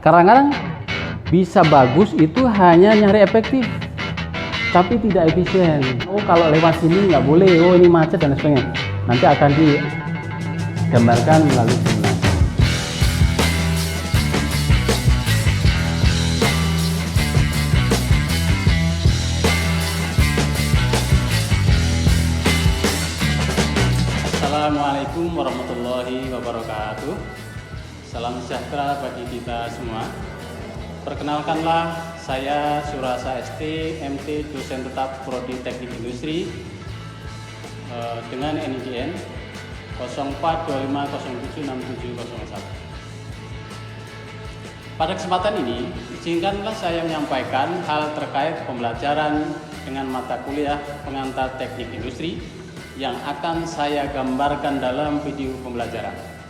Kadang-kadang bisa bagus itu hanya nyari efektif, tapi tidak efisien. Oh kalau lewat sini nggak boleh, oh ini macet dan sebagainya. Nanti akan digambarkan melalui simulasi. Assalamualaikum warahmatullahi wabarakatuh. Salam sejahtera bagi kita semua. Perkenalkanlah, saya Surasa ST, MT, dosen tetap Prodi Teknik Industri dengan NIDN 0425076701. Pada kesempatan ini, izinkanlah saya menyampaikan hal terkait pembelajaran dengan mata kuliah pengantar teknik industri yang akan saya gambarkan dalam video pembelajaran.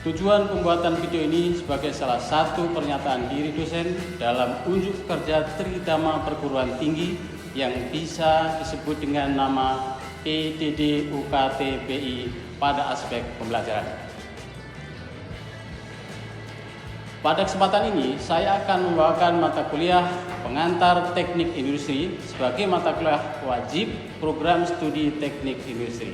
Tujuan pembuatan video ini sebagai salah satu pernyataan diri dosen dalam unjuk kerja Tridharma Perguruan Tinggi yang bisa disebut dengan nama PDD UKT BI pada aspek pembelajaran. Pada kesempatan ini, saya akan membawakan mata kuliah pengantar teknik industri sebagai mata kuliah wajib program studi teknik industri.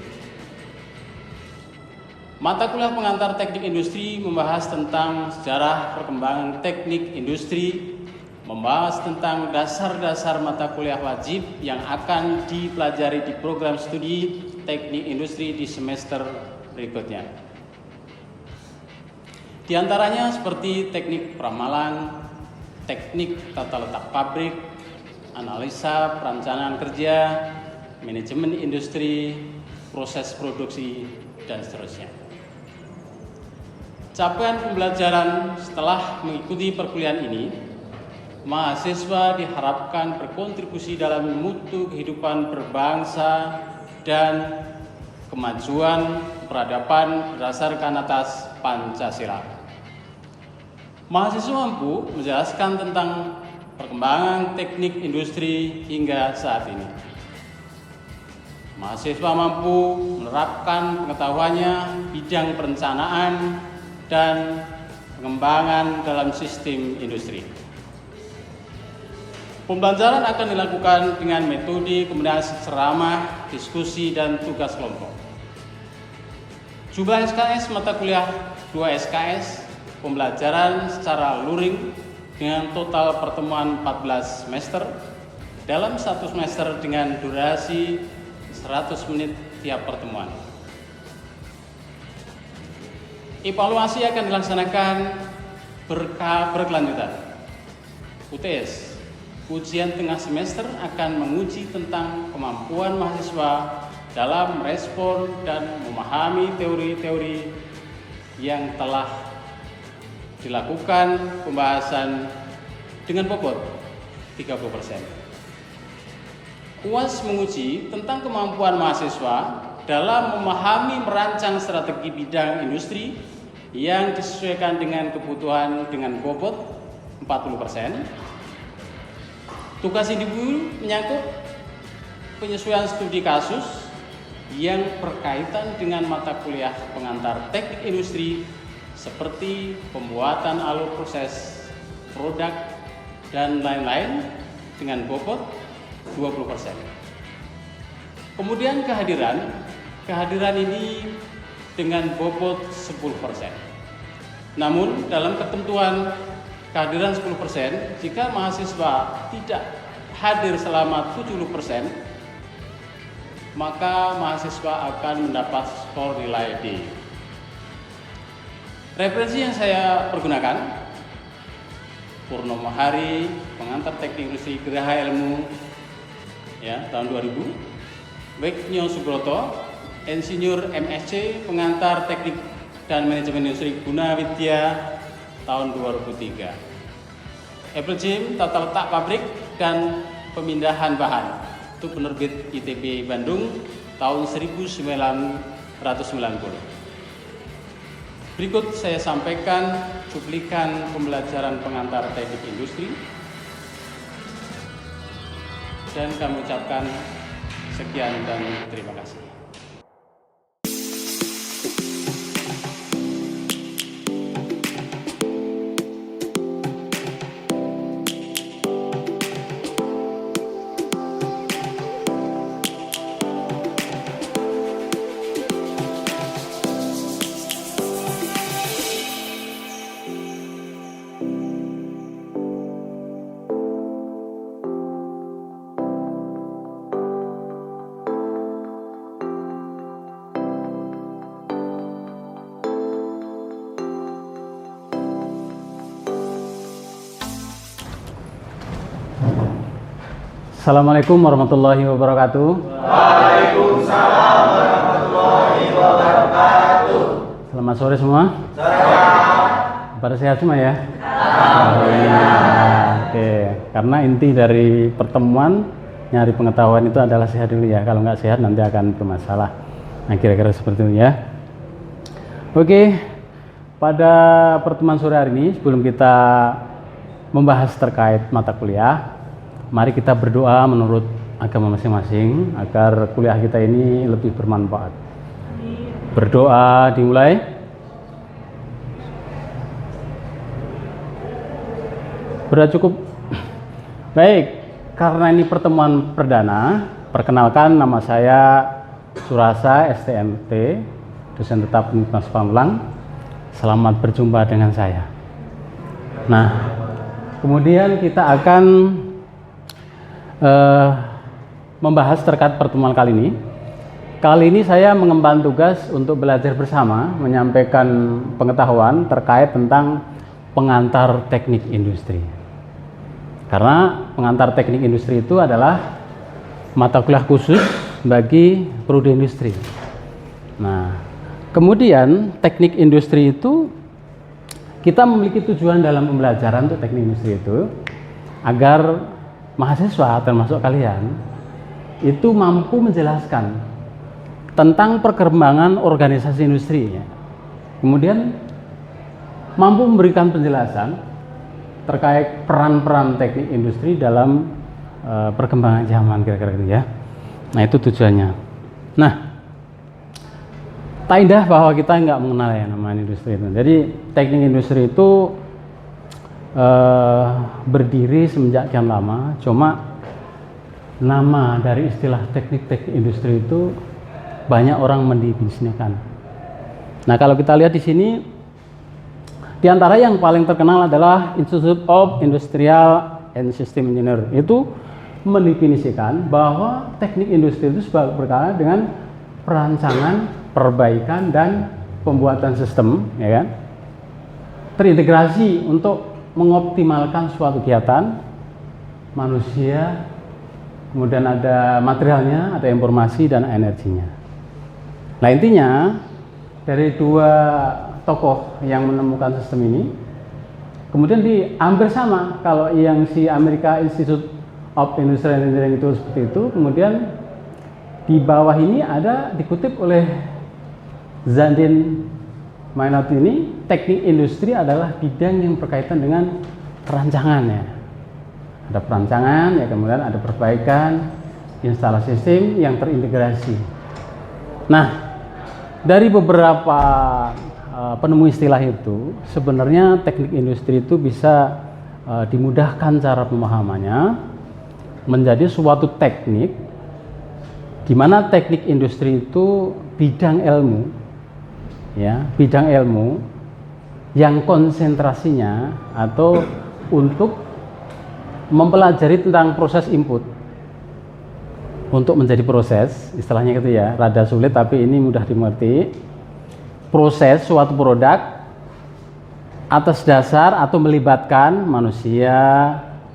Mata kuliah pengantar teknik industri membahas tentang sejarah perkembangan teknik industri, membahas tentang dasar-dasar mata kuliah wajib yang akan dipelajari di program studi teknik industri di semester berikutnya. Di antaranya seperti teknik peramalan, teknik tata letak pabrik, analisa perencanaan kerja, manajemen industri, proses produksi, dan seterusnya. Capaian pembelajaran setelah mengikuti perkuliahan ini, mahasiswa diharapkan berkontribusi dalam mutu kehidupan berbangsa dan kemajuan peradaban berdasarkan atas Pancasila. Mahasiswa mampu menjelaskan tentang perkembangan teknik industri hingga saat ini. Mahasiswa mampu menerapkan pengetahuannya bidang perencanaan dan pengembangan dalam sistem industri. Pembelajaran akan dilakukan dengan metode kombinasi ceramah, diskusi, dan tugas kelompok. Jumlah SKS mata kuliah 2 SKS, pembelajaran secara luring dengan total pertemuan 14 semester dalam satu semester dengan durasi 100 menit tiap pertemuan. Evaluasi akan dilaksanakan berkelanjutan. UTS, ujian tengah semester, akan menguji tentang kemampuan mahasiswa dalam merespon dan memahami teori-teori yang telah dilakukan pembahasan dengan bobot 30%. UAS menguji tentang kemampuan mahasiswa dalam memahami merancang strategi bidang industri yang disesuaikan dengan kebutuhan dengan bobot 40%. Tugas individu menyangkut penyesuaian studi kasus yang berkaitan dengan mata kuliah pengantar teknik industri seperti pembuatan alur proses produk dan lain-lain dengan bobot 20%. Kemudian kehadiran ini dengan bobot 10%. Namun dalam ketentuan kehadiran 10%, jika mahasiswa tidak hadir selama 70%, maka mahasiswa akan mendapat skor nilai D. Referensi yang saya pergunakan: Purnomo Hari, pengantar teknik industri Geraha Ilmu, tahun 2000. Wegnyo Subroto, Insinyur MSc, pengantar teknik dan manajemen industri Gunawidya, tahun 2003. Apple Jim, tata letak pabrik dan pemindahan bahan, itu penerbit ITB Bandung, tahun 1990. Berikut saya sampaikan cuplikan pembelajaran pengantar teknik industri, dan kami ucapkan sekian dan terima kasih. Assalamualaikum warahmatullahi wabarakatuh. Waalaikumsalam warahmatullahi wabarakatuh. Selamat sore semua. Pada sehat semua ya? Oke, karena inti dari pertemuan nyari pengetahuan itu adalah sehat dulu ya. Kalau nggak sehat nanti akan bermasalah. Nah, kira-kira seperti itu ya. Oke, pada pertemuan sore hari ini sebelum kita membahas terkait mata kuliah, mari kita berdoa menurut agama masing-masing agar kuliah kita ini lebih bermanfaat. Berdoa dimulai. Berdoa cukup. Baik, karena ini pertemuan perdana, perkenalkan nama saya Surasa STMT, dosen tetap Universitas Pamulang. Selamat berjumpa dengan saya. Nah, kemudian kita akan membahas terkait pertemuan kali ini. Kali ini saya mengemban tugas untuk belajar bersama, menyampaikan pengetahuan terkait tentang pengantar teknik industri. Karena pengantar teknik industri itu adalah mata kuliah khusus bagi prodi industri. Nah, kemudian teknik industri itu kita memiliki tujuan dalam pembelajaran untuk teknik industri itu agar mahasiswa termasuk kalian itu mampu menjelaskan tentang perkembangan organisasi industri, kemudian mampu memberikan penjelasan terkait peran-peran teknik industri dalam perkembangan zaman, kira-kira gitu ya. Nah, itu tujuannya. Nah, tak indah bahwa kita nggak mengenal ya namanya industri itu. Jadi teknik industri itu berdiri semenjak kian lama, cuma nama dari istilah teknik industri itu banyak orang mendefinisikan. Nah, kalau kita lihat di sini, di antara yang paling terkenal adalah Institute of Industrial and System Engineer. Itu mendefinisikan bahwa teknik industri itu berkaitan dengan perancangan, perbaikan dan pembuatan sistem, ya kan? Terintegrasi untuk mengoptimalkan suatu kegiatan manusia, kemudian ada materialnya, ada informasi dan energinya. Nah, intinya dari dua tokoh yang menemukan sistem ini kemudian hampir sama. Kalau yang si Amerika Institute of Industrial Engineering itu seperti itu, kemudian di bawah ini ada dikutip oleh Zandin Maynard ini, teknik industri adalah bidang yang berkaitan dengan perancangan ya. Ada perancangan ya, kemudian ada perbaikan, instalasi sistem yang terintegrasi. Nah, dari beberapa penemu istilah itu, sebenarnya teknik industri itu bisa dimudahkan cara pemahamannya menjadi suatu teknik di mana teknik industri itu bidang ilmu, ya, bidang ilmu yang konsentrasinya atau untuk mempelajari tentang proses input untuk menjadi proses, istilahnya gitu ya, rada sulit tapi ini mudah dimengerti. Proses suatu produk atas dasar atau melibatkan manusia,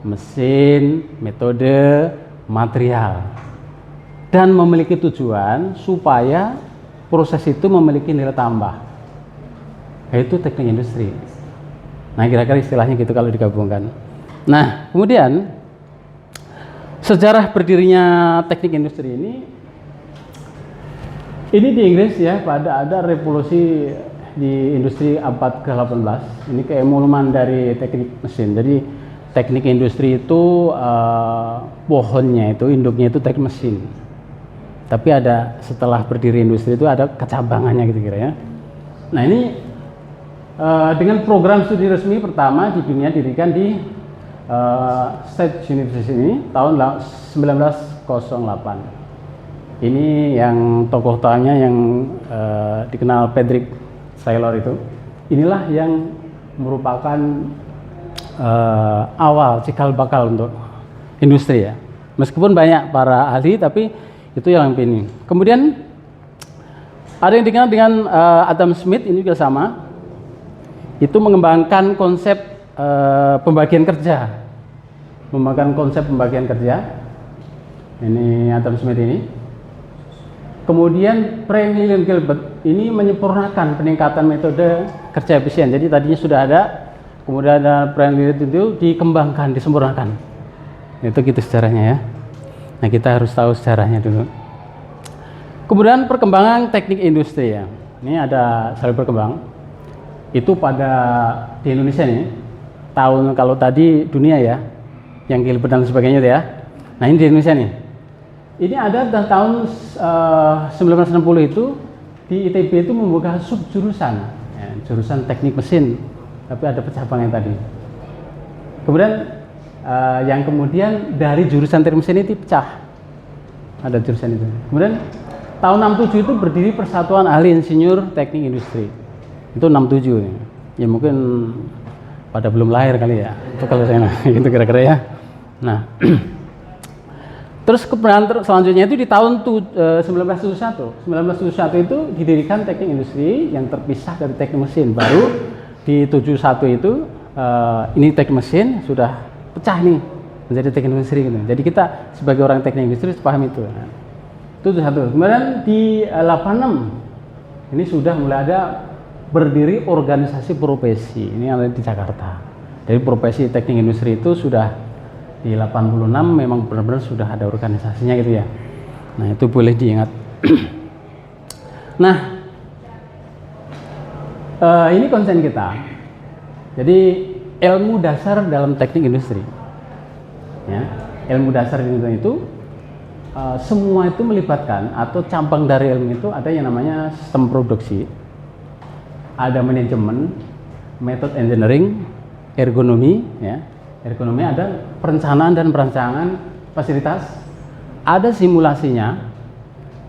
mesin, metode, material, dan memiliki tujuan supaya proses itu memiliki nilai tambah, yaitu teknik industri. Nah, kira-kira istilahnya gitu kalau digabungkan. Nah, kemudian sejarah berdirinya teknik industri ini di Inggris ya, ada revolusi di industri abad ke-18. Ini keemuluman dari teknik mesin. Jadi teknik industri itu pohonnya itu, induknya itu teknik mesin. Tapi ada setelah berdiri industri itu ada kecabangannya gitu kira ya. Nah, ini dengan program studi resmi pertama di dunia didirikan di State University ini tahun 1908. Ini yang tokoh utamanya yang dikenal Frederick Taylor itu. Inilah yang merupakan awal cikal bakal untuk industri ya. Meskipun banyak para ahli, tapi itu yang ini. Kemudian ada yang dikenal dengan Adam Smith, ini juga sama. Itu mengembangkan konsep pembagian kerja. Mengembangkan konsep pembagian kerja Ini Adam Smith ini. Kemudian Frank William Gilbert ini menyempurnakan peningkatan metode kerja efisien. Jadi tadinya sudah ada, kemudian ada Frank William itu dikembangkan, disempurnakan. Itu gitu sejarahnya ya. Nah, kita harus tahu sejarahnya dulu. Kemudian perkembangan teknik industri ya. Ini ada selalu berkembang. Itu pada di Indonesia nih. Tahun kalau tadi dunia ya, yang Gilbert dan sebagainya ya. Nah, ini di Indonesia nih. Ini ada tahun 1960 itu di ITB itu membuka subjurusan, ya, jurusan teknik mesin, tapi ada cabangnya tadi. Kemudian yang kemudian dari jurusan teknik mesin itu pecah, ada jurusan itu. Kemudian tahun 67 itu berdiri Persatuan Ahli Insinyur Teknik Industri, itu 67 ya, mungkin pada belum lahir kali ya, itu kalau saya gitu kira-kira ya. Nah. Terus kemudian selanjutnya itu di tahun 1971 itu didirikan teknik industri yang terpisah dari teknik mesin. Baru di 71 itu ini teknik mesin sudah pecah nih menjadi teknik industri gitu. Jadi kita sebagai orang teknik industri paham itu. Nah, itu satu. Kemudian di 86 ini sudah mulai ada berdiri organisasi profesi. Ini yang ada di Jakarta. Jadi profesi teknik industri itu sudah di 86 memang benar-benar sudah ada organisasinya gitu ya. Nah, itu boleh diingat. Nah, ini konsen kita. Jadi ilmu dasar dalam teknik industri. Ya, ilmu dasar itu semua itu melibatkan atau cabang dari ilmu itu ada yang namanya sistem produksi, ada manajemen, method engineering, ergonomi ya. Ergonomi ada perencanaan dan perancangan fasilitas, ada simulasinya,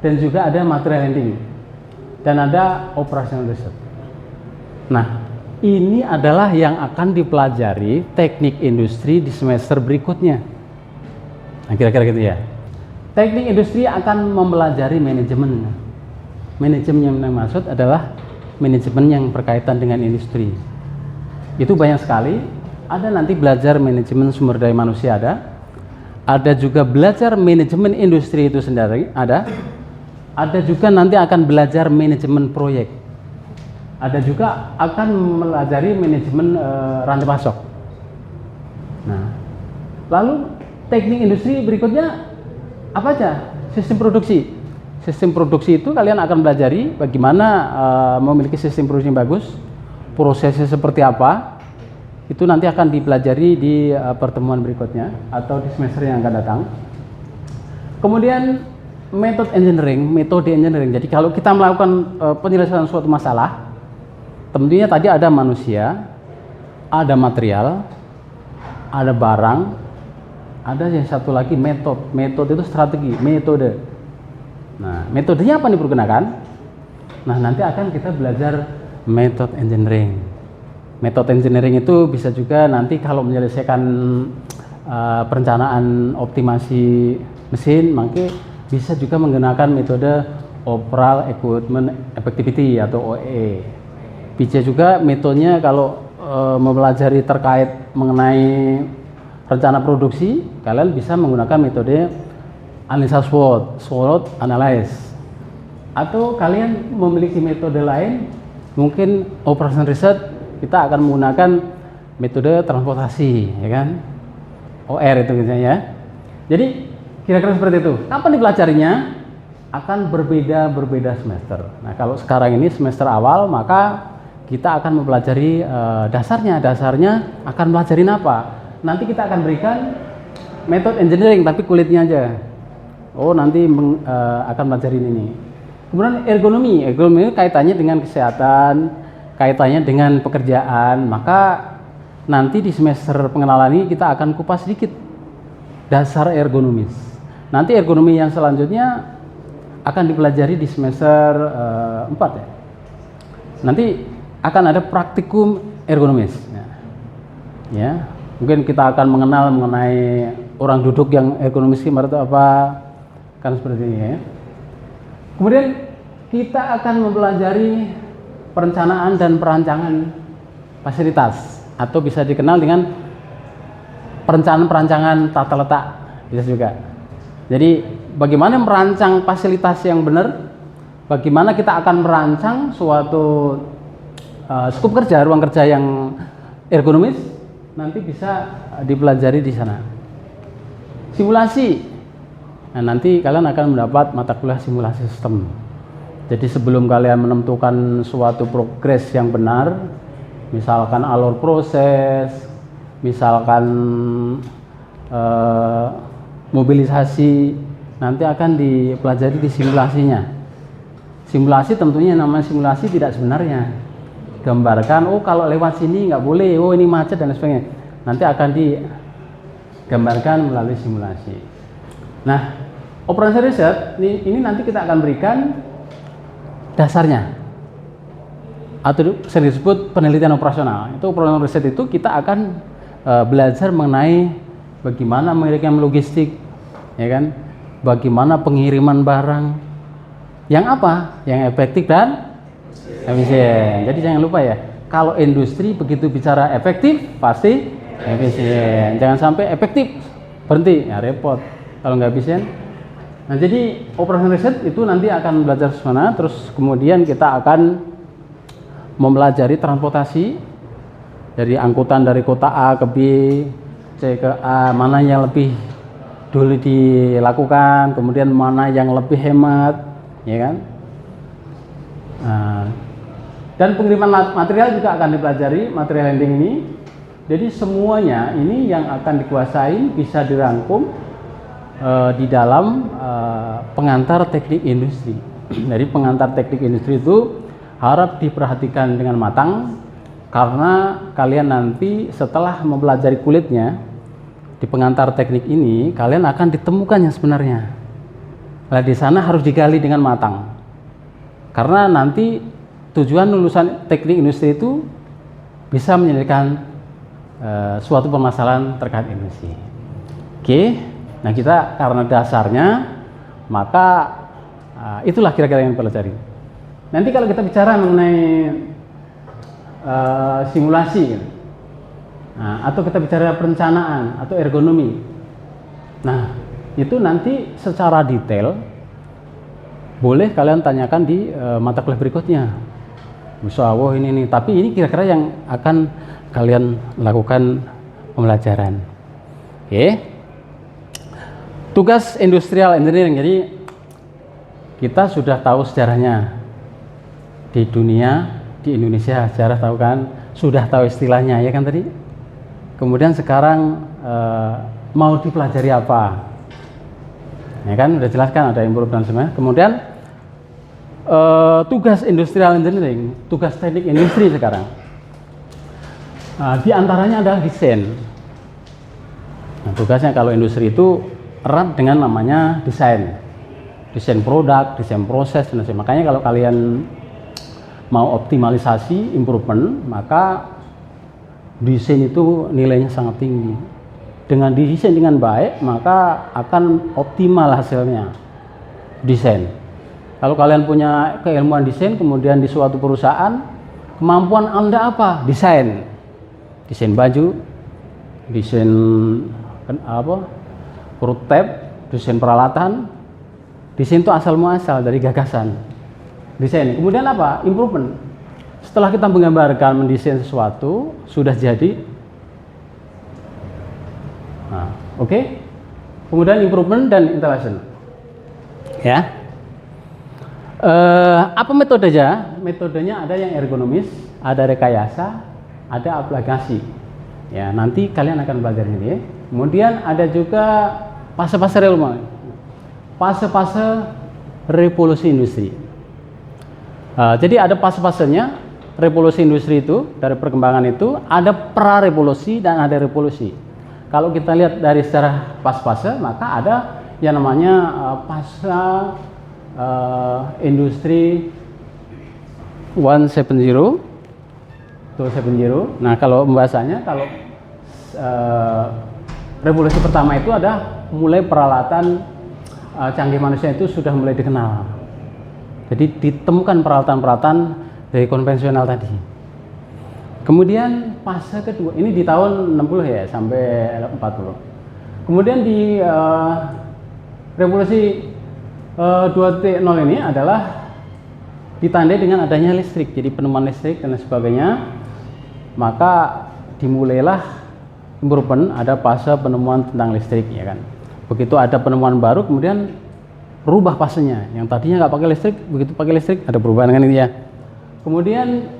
dan juga ada material handling, dan ada operational research. Nah, ini adalah yang akan dipelajari teknik industri di semester berikutnya. Nah, kira-kira gitu ya. Teknik industri akan mempelajari manajemen. Manajemen yang maksud adalah manajemen yang berkaitan dengan industri. Itu banyak sekali. Ada nanti belajar manajemen sumber daya manusia ada juga belajar manajemen industri itu sendiri ada juga nanti akan belajar manajemen proyek, ada juga akan mempelajari manajemen rantai pasok. Nah, lalu teknik industri berikutnya apa aja? Sistem produksi. Sistem produksi itu kalian akan pelajari bagaimana memiliki sistem produksi yang bagus, prosesnya seperti apa. Itu nanti akan dipelajari di pertemuan berikutnya atau di semester yang akan datang. Kemudian metode engineering. Jadi kalau kita melakukan penyelesaian suatu masalah, tentunya tadi ada manusia, ada material, ada barang, ada yang satu lagi metode. Metode itu strategi, metode. Nah, metodenya apa yang dipergunakan? Nah, nanti akan kita belajar metode engineering. Metode engineering itu bisa juga nanti kalau menyelesaikan perencanaan optimasi mesin, maka bisa juga menggunakan metode Overall Equipment Effectivity atau OEE. Bisa juga metodenya kalau mempelajari terkait mengenai rencana produksi, kalian bisa menggunakan metode analisa SWOT analysis. Atau kalian memiliki metode lain, mungkin operation research, kita akan menggunakan metode transportasi, ya kan? OR itu misalnya ya. Jadi kira-kira seperti itu. Kapan dipelajarinya? Akan berbeda semester. Nah, kalau sekarang ini semester awal, maka kita akan mempelajari dasarnya. Dasarnya akan pelajarin apa? Nanti kita akan berikan metode engineering, tapi kulitnya aja. Oh, nanti akan pelajarin ini. Kemudian ergonomi kaitannya dengan kesehatan, kaitannya dengan pekerjaan. Maka nanti di semester pengenalan ini kita akan kupas sedikit dasar ergonomis. Nanti ergonomi yang selanjutnya akan dipelajari di semester 4 ya. Nanti akan ada praktikum ergonomis. Ya, mungkin kita akan mengenal mengenai orang duduk yang ergonomis itu apa, kan seperti ini ya. Kemudian kita akan mempelajari perencanaan dan perancangan fasilitas atau bisa dikenal dengan perencanaan tata letak, bisa juga. Jadi bagaimana merancang fasilitas yang benar, bagaimana kita akan merancang suatu skup kerja, ruang kerja yang ergonomis, nanti bisa dipelajari di sana. Simulasi, nah nanti kalian akan mendapat mata kuliah simulasi sistem. Jadi sebelum kalian menentukan suatu progres yang benar, misalkan alur proses, misalkan mobilisasi, nanti akan dipelajari di simulasinya. Simulasi tentunya namanya simulasi tidak sebenarnya. Gambarkan, oh kalau lewat sini nggak boleh, oh ini macet dan sebagainya. Nanti akan digambarkan melalui simulasi. Nah, operation research ini nanti kita akan berikan dasarnya, atau sering disebut penelitian operasional. Itu operation research itu kita akan belajar mengenai bagaimana mengirimkan logistik, ya kan? Bagaimana pengiriman barang yang apa? Yang efektif dan efisien. Jadi jangan lupa ya, kalau industri begitu bicara efektif pasti efisien. Jangan sampai efektif berhenti, ya repot kalau nggak efisien. Nah, jadi operation research itu nanti akan belajar sana, terus kemudian kita akan mempelajari transportasi dari angkutan dari kota A ke B, C ke A, mana yang lebih dulu dilakukan, kemudian mana yang lebih hemat, ya kan? Nah, dan pengiriman material juga akan dipelajari, material handling ini. Jadi semuanya ini yang akan dikuasai bisa dirangkum di dalam pengantar teknik industri. Jadi pengantar teknik industri itu harap diperhatikan dengan matang, karena kalian nanti setelah mempelajari kulitnya di pengantar teknik ini, kalian akan ditemukan yang sebenarnya. Nah, di sana harus digali dengan matang, karena nanti tujuan lulusan teknik industri itu bisa menyelesaikan suatu permasalahan terkait industri. Oke. Nah, kita karena dasarnya, maka itulah kira-kira yang dipelajari. Nanti kalau kita bicara mengenai simulasi, nah, atau kita bicara perencanaan atau ergonomi, nah itu nanti secara detail boleh kalian tanyakan di mata kuliah berikutnya. Musyawarah ini, tapi ini kira-kira yang akan kalian lakukan pembelajaran. Oke. Tugas industrial engineering, jadi kita sudah tahu sejarahnya di dunia, di Indonesia sejarah tahu kan, sudah tahu istilahnya ya kan tadi. Kemudian sekarang mau dipelajari apa? Ya kan udah jelaskan ada improve dan semuanya. Kemudian tugas industrial engineering, tugas teknik industri sekarang. Di antaranya adalah desain. Nah, tugasnya kalau industri itu erat dengan namanya desain produk, desain proses dan sebagainya. Makanya kalau kalian mau optimalisasi, improvement, maka desain itu nilainya sangat tinggi. Dengan desain dengan baik, maka akan optimal hasilnya. Desain. Kalau kalian punya keilmuan desain, kemudian di suatu perusahaan, kemampuan Anda apa? Desain. Desain baju, desain prototipe, desain peralatan. Desain itu asal muasal dari gagasan. Desain. Kemudian apa? Improvement. Setelah kita menggambarkan, mendesain sesuatu, sudah jadi. Nah, oke. Kemudian improvement dan intelligence. Ya. Apa metodenya? Metodenya ada yang ergonomis, ada rekayasa, ada aplikasi. Ya, nanti kalian akan belajar ini. Kemudian ada juga fase-fase revolusi industri. Jadi ada fase-fasenya revolusi industri itu, dari perkembangan itu ada pra-revolusi dan ada revolusi. Kalau kita lihat dari secara fase-fase, maka ada yang namanya fase industri 170 270. Nah, kalau pembahasannya, kalau revolusi pertama itu ada mulai peralatan canggih manusia itu sudah mulai dikenal. Jadi ditemukan peralatan-peralatan dari konvensional tadi. Kemudian fase kedua, ini di tahun 60 ya sampai 40. Kemudian di revolusi 2.0 ini adalah ditandai dengan adanya listrik, jadi penemuan listrik dan sebagainya. Maka dimulailah improvement, ada fase penemuan tentang listrik, ya kan. Begitu ada penemuan baru, kemudian berubah fasenya. Yang tadinya nggak pakai listrik, begitu pakai listrik ada perubahan kan itu ya. Kemudian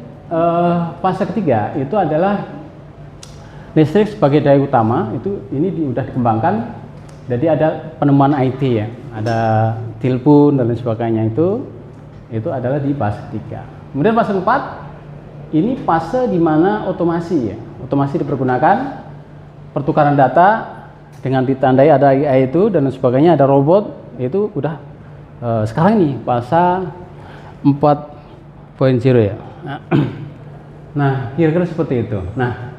fase ketiga itu adalah listrik sebagai daya utama. Ini sudah dikembangkan. Jadi ada penemuan IT ya, ada telepon dan lain sebagainya, itu adalah di fase ketiga. Kemudian fase keempat ini fase di mana otomasi ya, otomasi dipergunakan, pertukaran data dengan ditandai ada AI itu dan lain sebagainya, ada robot, itu udah sekarang ini fase 4.0 ya. Nah, kira-kira seperti itu. Nah,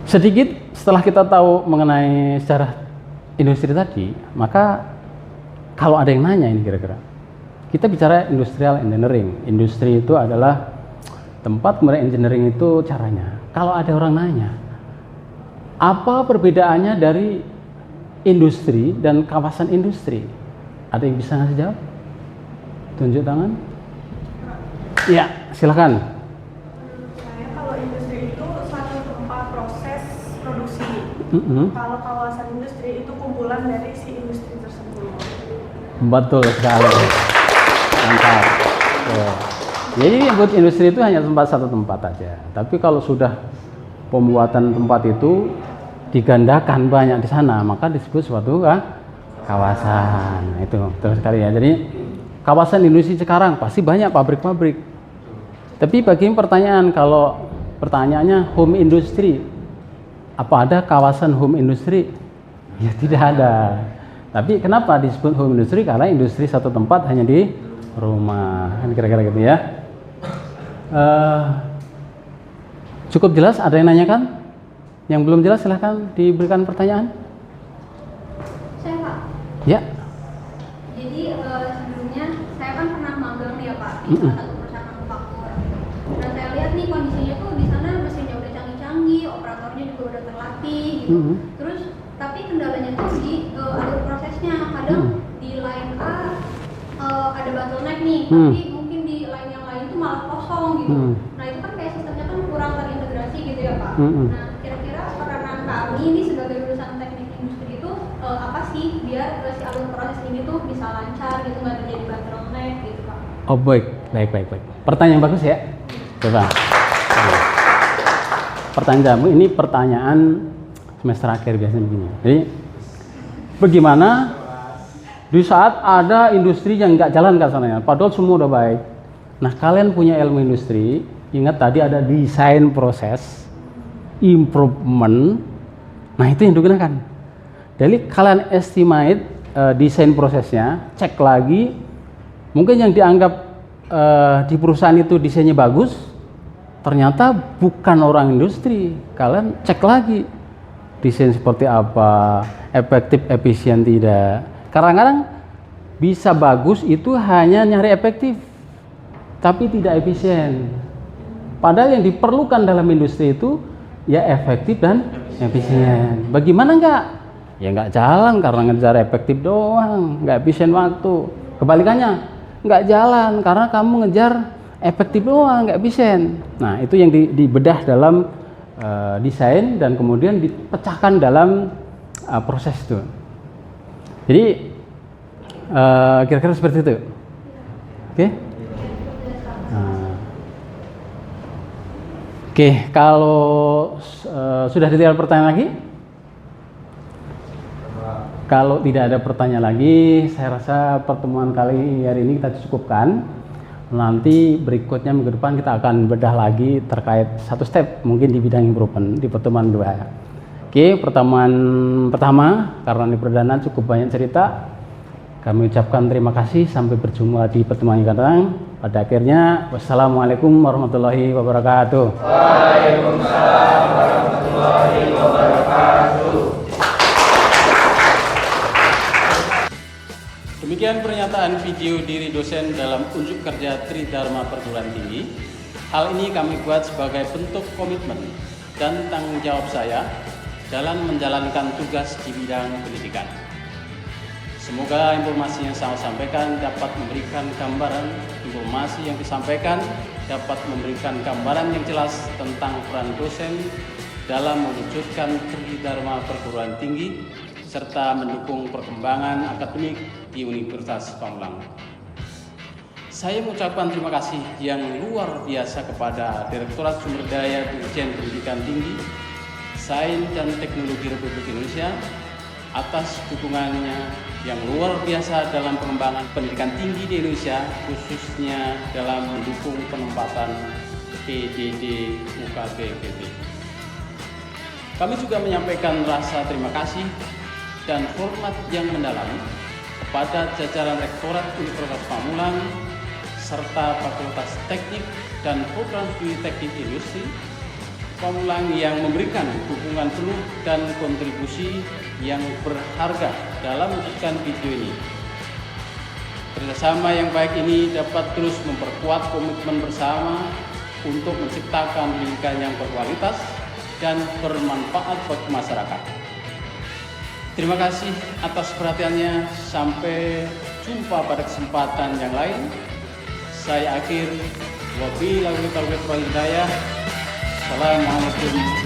sedikit setelah kita tahu mengenai sejarah industri tadi, maka kalau ada yang nanya ini kira-kira, kita bicara industrial engineering. Industri itu adalah tempat, kemudian engineering itu caranya. Kalau ada orang nanya, apa perbedaannya dari industri dan kawasan industri? Ada yang bisa ngasih jawab? Tunjuk tangan. Ya, silakan. Saya kalau industri itu suatu tempat proses produksi. Kalau kawasan industri itu kumpulan dari si industri tersebut. Betul sekali. Mantap. Jadi buat industri itu hanya satu tempat aja. Tapi kalau sudah pembuatan tempat itu digandakan banyak di sana, maka disebut suatu kawasan. Itu betul sekali ya. Jadi kawasan industri sekarang pasti banyak pabrik-pabrik. Tapi bagi pertanyaan, kalau pertanyaannya home industry, apa ada kawasan home industry? Ya tidak ada. Tapi kenapa disebut home industry? Karena industri satu tempat hanya di rumah, kan kira-kira gitu ya. Cukup jelas? Ada yang nanyakan? Yang belum jelas silahkan diberikan pertanyaan. Saya Pak. Ya. Jadi sebelumnya saya kan pernah magang nih ya Pak di salah satu perusahaan manufaktur. Dan saya lihat nih kondisinya tuh di sana mesinnya udah canggih-canggih, operatornya juga udah terlatih gitu. Terus tapi kendalanya tuh di alur prosesnya. Kadang di line A ada bottleneck nih, tapi mungkin di line yang lain tuh malah kosong gitu. Nah itu kan kayak sistemnya kan kurang terintegrasi gitu ya Pak. Nah kira-kira peranan kami ini sebagai lulusan teknik industri itu apa sih biar si alur proses ini tuh bisa lancar gitu, nggak terjadi bottleneck gitu Pak. Oh baik. Pertanyaan bagus ya. Coba. Pertanyaanmu ini pertanyaan semester akhir biasanya begini. Jadi bagaimana di saat ada industri yang nggak jalan ke sana, padahal semua udah baik. Nah kalian punya ilmu industri, ingat tadi ada desain proses, improvement. Nah itu yang digunakan. Jadi kalian estimate desain prosesnya, cek lagi. Mungkin yang dianggap di perusahaan itu desainnya bagus, ternyata bukan orang industri. Kalian cek lagi desain seperti apa, efektif, efisien tidak. Kadang-kadang bisa bagus itu hanya nyari efektif, tapi tidak efisien. Padahal yang diperlukan dalam industri itu ya efektif dan efisien. Bagaimana enggak? Ya enggak jalan karena ngejar efektif doang, enggak efisien waktu. Kebalikannya, enggak jalan karena kamu ngejar efektif doang, enggak efisien. Nah itu yang dibedah dalam desain dan kemudian dipecahkan dalam proses itu. Jadi kira-kira seperti itu. Oke? Oke, kalau sudah tidak ada pertanyaan lagi? Kalau tidak ada pertanyaan lagi, saya rasa pertemuan kali hari ini kita cukupkan. Nanti berikutnya minggu depan kita akan bedah lagi terkait satu step mungkin di bidang improvement di pertemuan kedua. Oke, pertemuan pertama karena ini perdana cukup banyak cerita. Kami ucapkan terima kasih, sampai berjumpa di pertemuan yang akan datang. Pada akhirnya, wassalamualaikum warahmatullahi wabarakatuh. Waalaikumsalam warahmatullahi wabarakatuh. Demikian pernyataan video diri dosen dalam unjuk kerja Tridharma Perguruan Tinggi. Hal ini kami buat sebagai bentuk komitmen dan tanggung jawab saya dalam menjalankan tugas di bidang pendidikan. Semoga informasi yang saya sampaikan dapat memberikan gambaran, informasi yang disampaikan dapat memberikan gambaran yang jelas tentang peran dosen dalam mewujudkan tridharma perguruan tinggi serta mendukung perkembangan akademik di Universitas Pamulang. Saya mengucapkan terima kasih yang luar biasa kepada Direktorat Sumber Daya Dirjen Pendidikan Tinggi, Sains dan Teknologi Republik Indonesia atas dukungannya yang luar biasa dalam pengembangan pendidikan tinggi di Indonesia, khususnya dalam mendukung penempatan PDD UKBPT. Kami juga menyampaikan rasa terima kasih dan hormat yang mendalam kepada jajaran Rektorat Universitas Pamulang serta Fakultas Teknik dan Program Studi Teknik Industri Pamulang yang memberikan dukungan penuh dan kontribusi yang berharga dalam mewujudkan video ini. Kerjasama yang baik ini dapat terus memperkuat komitmen bersama untuk menciptakan pendidikan yang berkualitas dan bermanfaat bagi masyarakat. Terima kasih atas perhatiannya. Sampai jumpa pada kesempatan yang lain. Saya akhir. Wabillahi taufiq wal hidayah. Assalamualaikum